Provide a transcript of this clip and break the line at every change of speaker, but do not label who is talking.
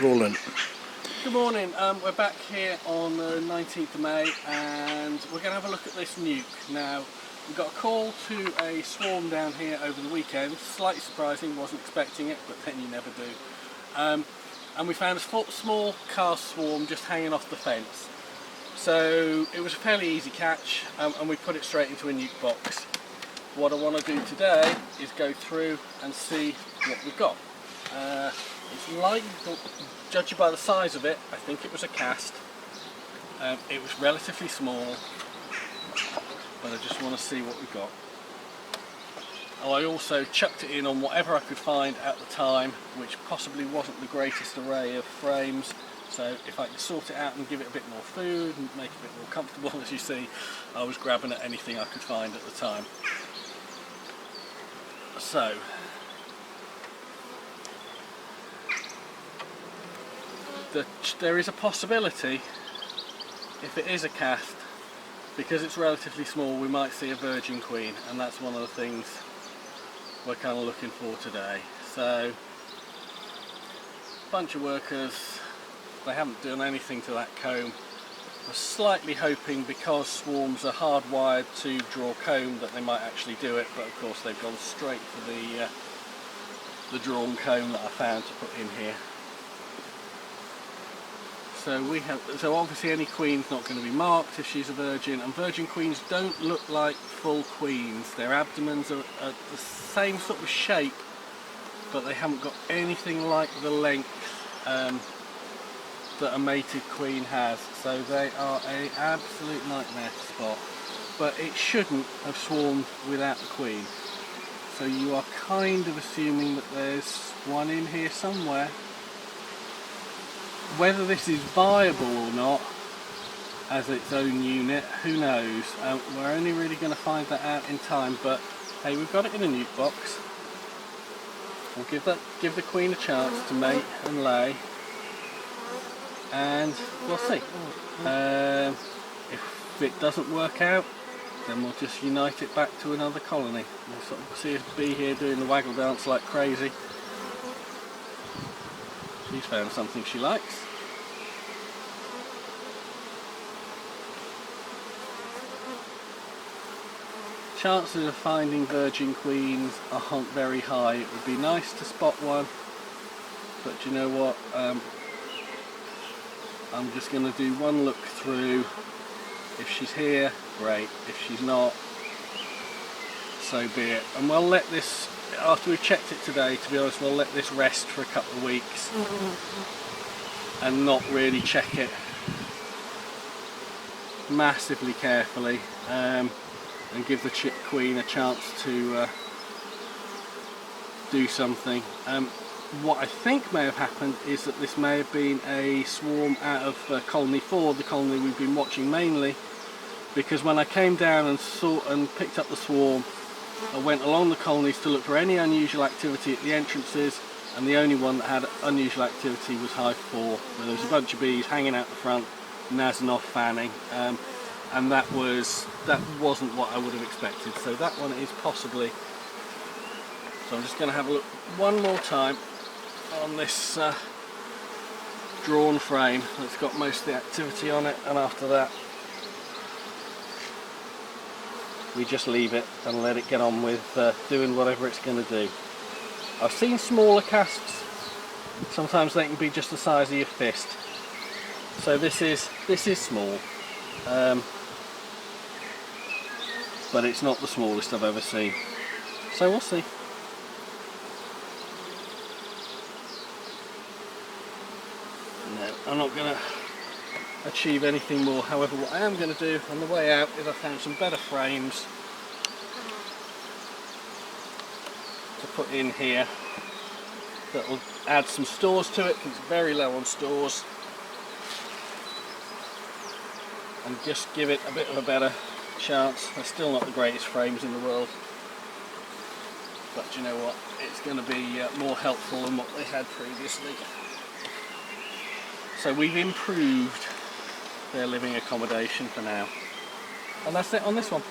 Rolling.
Good morning, we're back here on the 19th of May and we're going to have a look at this nuke. Now, we got a call to a swarm down here over the weekend, slightly surprising, wasn't expecting it, but then you never do. And we found a small car swarm just hanging off the fence. So it was a fairly easy catch and we put it straight into a nuke box. What I want to do today is go through and see what we've got. It's like, judging by the size of it, I think it was a cast. It was relatively small, but I just want to see what we've got. Oh, I also chucked it in on whatever I could find at the time, which possibly wasn't the greatest array of frames. So if I could sort it out and give it a bit more food and make it a bit more comfortable, as you see, I was grabbing at anything I could find at the time. So, there is a possibility, if it is a cast, because it's relatively small, we might see a virgin queen, and that's one of the things we're kind of looking for today. So, bunch of workers, they haven't done anything to that comb. We're slightly hoping, because swarms are hardwired to draw comb, that they might actually do it, but of course they've gone straight for the drawn comb that I found to put in here. So obviously any queen's not going to be marked if she's a virgin, and virgin queens don't look like full queens. Their abdomens are the same sort of shape, but they haven't got anything like the length that a mated queen has. So they are an absolute nightmare to spot. But it shouldn't have swarmed without the queen. So you are kind of assuming that there's one in here somewhere. Whether this is viable or not as its own unit, who knows. We're only really going to find that out in time, but hey, we've got it in a nuke box. We'll give the queen a chance to mate and lay, and we'll see. If it doesn't work out, then we'll just unite it back to another colony. We'll sort of see a bee here doing the waggle dance like crazy. She's found something she likes. Chances of finding virgin queens aren't very high. It would be nice to spot one, but you know what? I'm just going to do one look through. If she's here, great. If she's not, so be it. And we'll let this, after we've checked it today, to be honest, we'll let this rest for a couple of weeks and not really check it massively carefully, and give the chick queen a chance to do something. What I think may have happened is that this may have been a swarm out of colony 4, the colony we've been watching mainly, because when I came down and saw and picked up the swarm, I went along the colonies to look for any unusual activity at the entrances, and the only one that had unusual activity was Hive 4, where there was a bunch of bees hanging out the front, nazzing off, fanning, and that wasn't what I would have expected. So that one is possibly. So I'm just going to have a look one more time on this drawn frame that's got most of the activity on it, and after that we just leave it and let it get on with doing whatever it's going to do. I've seen smaller casts, sometimes they can be just the size of your fist. So this is small, but it's not the smallest I've ever seen. So we'll see. No, I'm not going to achieve anything more. However, what I am going to do on the way out is I found some better frames to put in here that will add some stores to it, because it's very low on stores, and just give it a bit of a better chance. They're still not the greatest frames in the world, but you know what, it's going to be more helpful than what they had previously. So we've improved their living accommodation for now, and that's it on this one.